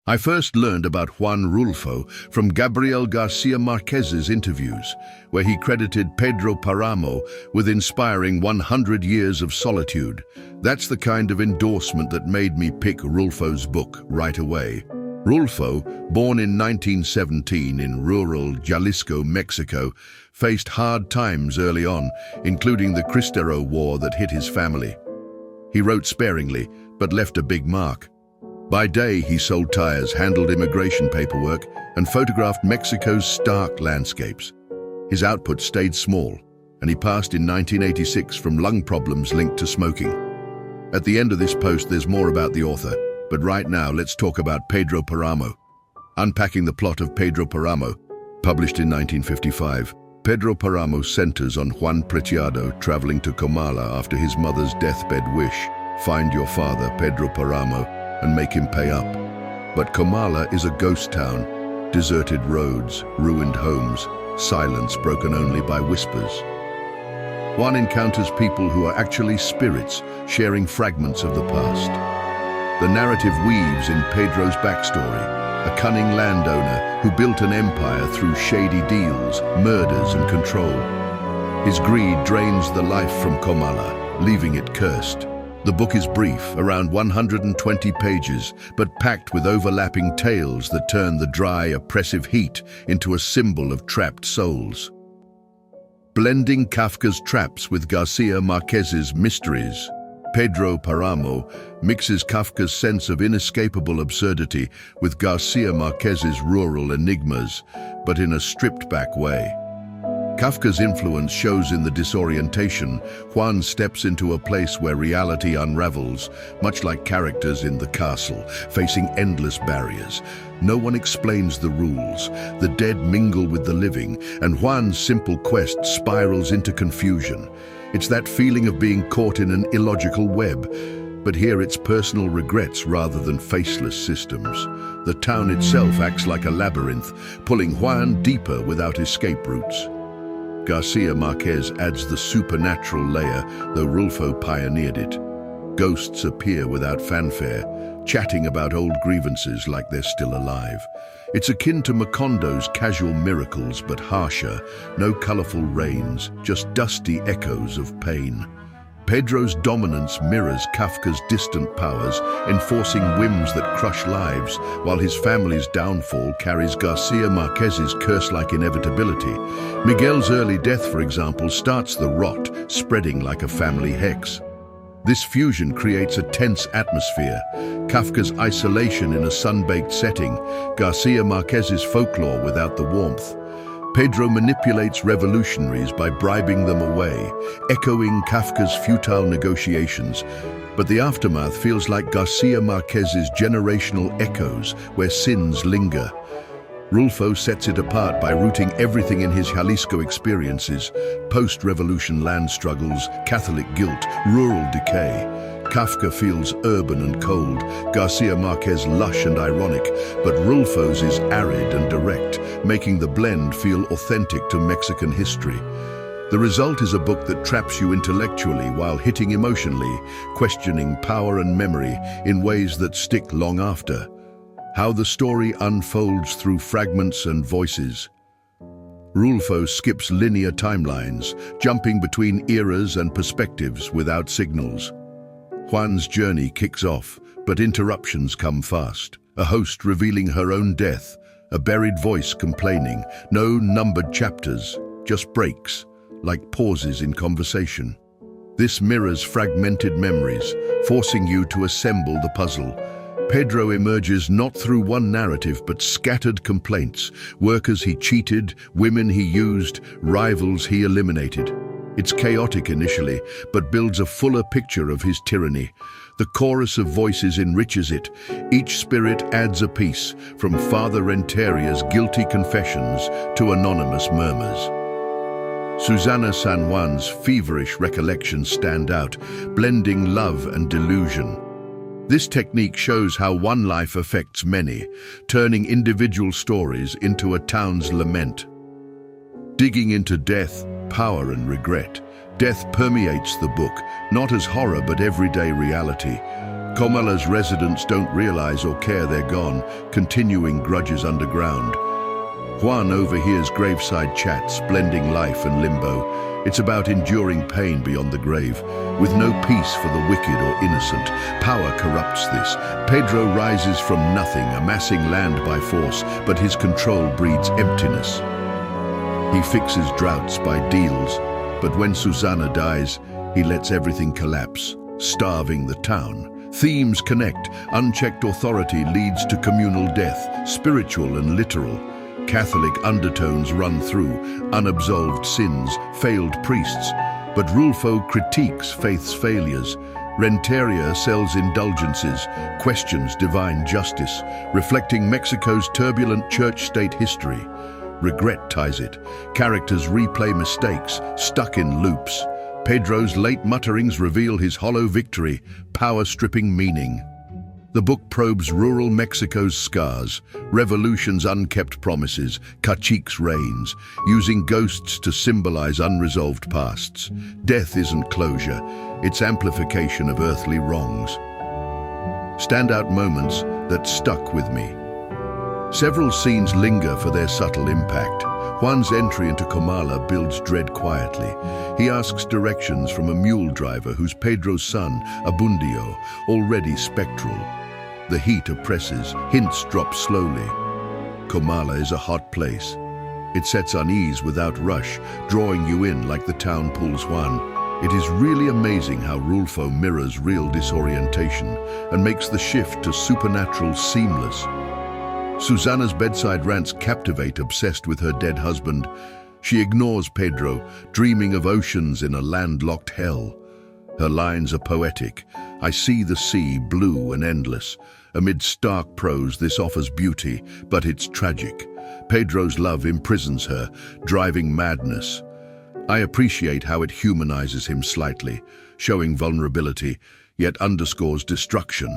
I first learned about Juan Rulfo from Gabriel García Márquez's interviews, where he credited Pedro Paramo with inspiring 100 Years of Solitude. That's the kind of endorsement that made me pick Rulfo's book right away. Rulfo, born in 1917 in rural Jalisco, Mexico, faced hard times early on, including the Cristero War that hit his family. He wrote sparingly, but left a big mark. By day, he sold tires, handled immigration paperwork, and photographed Mexico's stark landscapes. His output stayed small, and he passed in 1986 from lung problems linked to smoking. At the end of this post, there's more about the author, but right now, let's talk about Pedro Paramo. Unpacking the plot of Pedro Paramo, published in 1955. Pedro Paramo centers on Juan Preciado traveling to Comala after his mother's deathbed wish, find your father, Pedro Paramo, and make him pay up. But Comala is a ghost town, deserted roads, ruined homes, silence broken only by whispers. Juan encounters people who are actually spirits, sharing fragments of the past. The narrative weaves in Pedro's backstory, a cunning landowner who built an empire through shady deals, murders, and control. His greed drains the life from Comala, leaving it cursed. The book is brief, around 120 pages, but packed with overlapping tales that turn the dry, oppressive heat into a symbol of trapped souls. Blending Kafka's traps with Garcia Marquez's mysteries, Pedro Paramo mixes Kafka's sense of inescapable absurdity with Garcia Marquez's rural enigmas, but in a stripped-back way. Kafka's influence shows in the disorientation. Juan steps into a place where reality unravels, much like characters in The Castle, facing endless barriers. No one explains the rules. The dead mingle with the living, and Juan's simple quest spirals into confusion. It's that feeling of being caught in an illogical web, but here it's personal regrets rather than faceless systems. The town itself acts like a labyrinth, pulling Juan deeper without escape routes. Garcia Marquez adds the supernatural layer, though Rulfo pioneered it. Ghosts appear without fanfare, chatting about old grievances like they're still alive. It's akin to Macondo's casual miracles, but harsher. No colorful rains, just dusty echoes of pain. Pedro's dominance mirrors Kafka's distant powers, enforcing whims that crush lives, while his family's downfall carries Garcia Marquez's curse-like inevitability. Miguel's early death, for example, starts the rot, spreading like a family hex. This fusion creates a tense atmosphere. Kafka's isolation in a sun-baked setting, Garcia Marquez's folklore without the warmth. Pedro manipulates revolutionaries by bribing them away, echoing Kafka's futile negotiations. But the aftermath feels like Garcia Marquez's generational echoes, where sins linger. Rulfo sets it apart by rooting everything in his Jalisco experiences: post-revolution land struggles, Catholic guilt, rural decay. Kafka feels urban and cold, Garcia Marquez lush and ironic, but Rulfo's is arid and direct, making the blend feel authentic to Mexican history. The result is a book that traps you intellectually while hitting emotionally, questioning power and memory in ways that stick long after. How the story unfolds through fragments and voices. Rulfo skips linear timelines, jumping between eras and perspectives without signals. Juan's journey kicks off, but interruptions come fast. A host revealing her own death, a buried voice complaining, no numbered chapters, just breaks, like pauses in conversation. This mirrors fragmented memories, forcing you to assemble the puzzle. Pedro emerges not through one narrative, but scattered complaints, workers he cheated, women he used, rivals he eliminated. It's chaotic initially, but builds a fuller picture of his tyranny. The chorus of voices enriches it. Each spirit adds a piece, from Father Renteria's guilty confessions to anonymous murmurs. Susana San Juan's feverish recollections stand out, blending love and delusion. This technique shows how one life affects many, turning individual stories into a town's lament. Digging into death, power and regret, death permeates the book, not as horror but everyday reality. Comala's residents don't realize or care they're gone, continuing grudges underground. Juan overhears graveside chats, blending life and limbo. It's about enduring pain beyond the grave, with no peace for the wicked or innocent. Power corrupts this. Pedro rises from nothing, amassing land by force, but his control breeds emptiness. He fixes droughts by deals, but when Susana dies, he lets everything collapse, starving the town. Themes connect. Unchecked authority leads to communal death, spiritual and literal. Catholic undertones run through, unabsolved sins, failed priests. But Rulfo critiques faith's failures. Renteria sells indulgences, questions divine justice, reflecting Mexico's turbulent church-state history. Regret ties it. Characters replay mistakes, stuck in loops. Pedro's late mutterings reveal his hollow victory, power-stripping meaning. The book probes rural Mexico's scars, revolution's unkept promises, cacique's reigns, using ghosts to symbolize unresolved pasts. Death isn't closure, it's amplification of earthly wrongs. Standout moments that stuck with me. Several scenes linger for their subtle impact. Juan's entry into Comala builds dread quietly. He asks directions from a mule driver who's Pedro's son, Abundio, already spectral. The heat oppresses, hints drop slowly. Comala is a hot place. It sets unease without rush, drawing you in like the town pulls Juan. It is really amazing how Rulfo mirrors real disorientation and makes the shift to supernatural seamless. Susana's bedside rants captivate, obsessed with her dead husband. She ignores Pedro, dreaming of oceans in a landlocked hell. Her lines are poetic. I see the sea, blue and endless. Amid stark prose, this offers beauty, but it's tragic. Pedro's love imprisons her, driving madness. I appreciate how it humanizes him slightly, showing vulnerability, yet underscores destruction.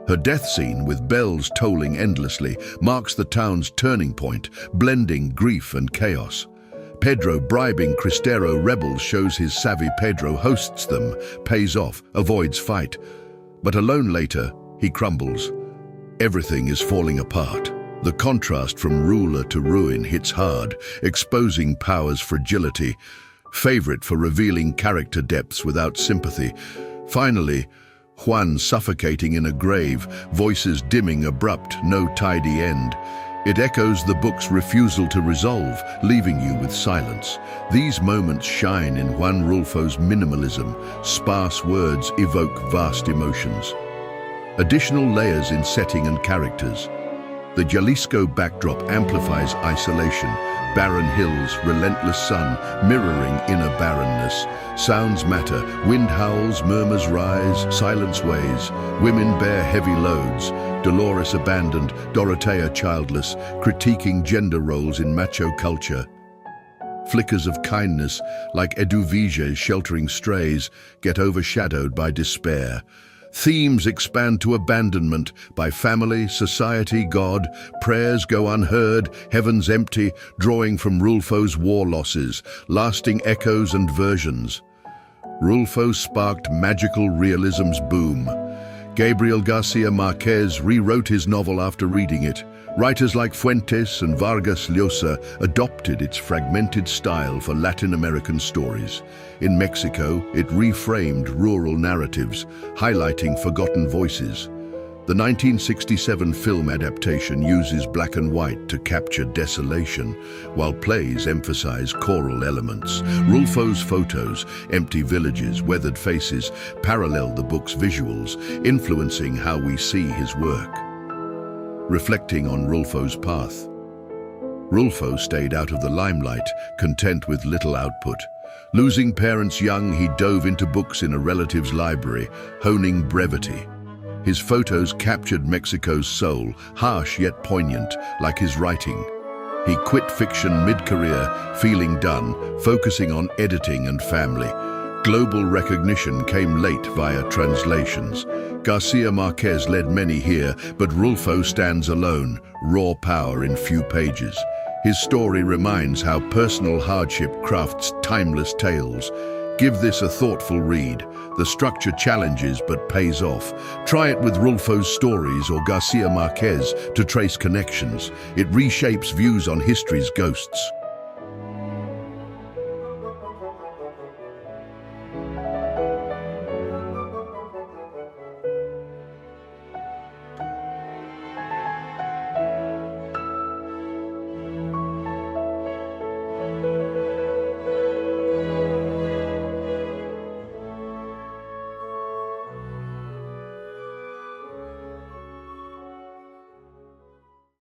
Her death scene, with bells tolling endlessly, marks the town's turning point, blending grief and chaos. Pedro bribing Cristero rebels shows his savvy. Pedro hosts them, pays off, avoids fight. But alone later, he crumbles. Everything is falling apart. The contrast from ruler to ruin hits hard, exposing power's fragility. Favorite for revealing character depths without sympathy. Finally, Juan suffocating in a grave, voices dimming, abrupt, no tidy end. It echoes the book's refusal to resolve, leaving you with silence. These moments shine in Juan Rulfo's minimalism. Sparse words evoke vast emotions. Additional layers in setting and characters. The Jalisco backdrop amplifies isolation. Barren hills, relentless sun, mirroring inner barrenness. Sounds matter. Wind howls, murmurs rise, silence weighs. Women bear heavy loads. Dolores abandoned, Dorotea childless, critiquing gender roles in macho culture. Flickers of kindness, like Eduviges sheltering strays, get overshadowed by despair. Themes expand to abandonment by family, society, God. Prayers go unheard, heavens empty, drawing from Rulfo's war losses, lasting echoes and versions. Rulfo sparked magical realism's boom. Gabriel García Márquez rewrote his novel after reading it. Writers like Fuentes and Vargas Llosa adopted its fragmented style for Latin American stories. In Mexico, it reframed rural narratives, highlighting forgotten voices. The 1967 film adaptation uses black and white to capture desolation, while plays emphasize choral elements. Rulfo's photos, empty villages, weathered faces, parallel the book's visuals, influencing how we see his work. Reflecting on Rulfo's path. Rulfo stayed out of the limelight, content with little output. Losing parents young, he dove into books in a relative's library, honing brevity. His photos captured Mexico's soul, harsh yet poignant, like his writing. He quit fiction mid-career, feeling done, focusing on editing and family. Global recognition came late via translations. Garcia Marquez led many here, but Rulfo stands alone, raw power in few pages. His story reminds how personal hardship crafts timeless tales. Give this a thoughtful read. The structure challenges but pays off. Try it with Rulfo's stories or Garcia Marquez to trace connections. It reshapes views on history's ghosts.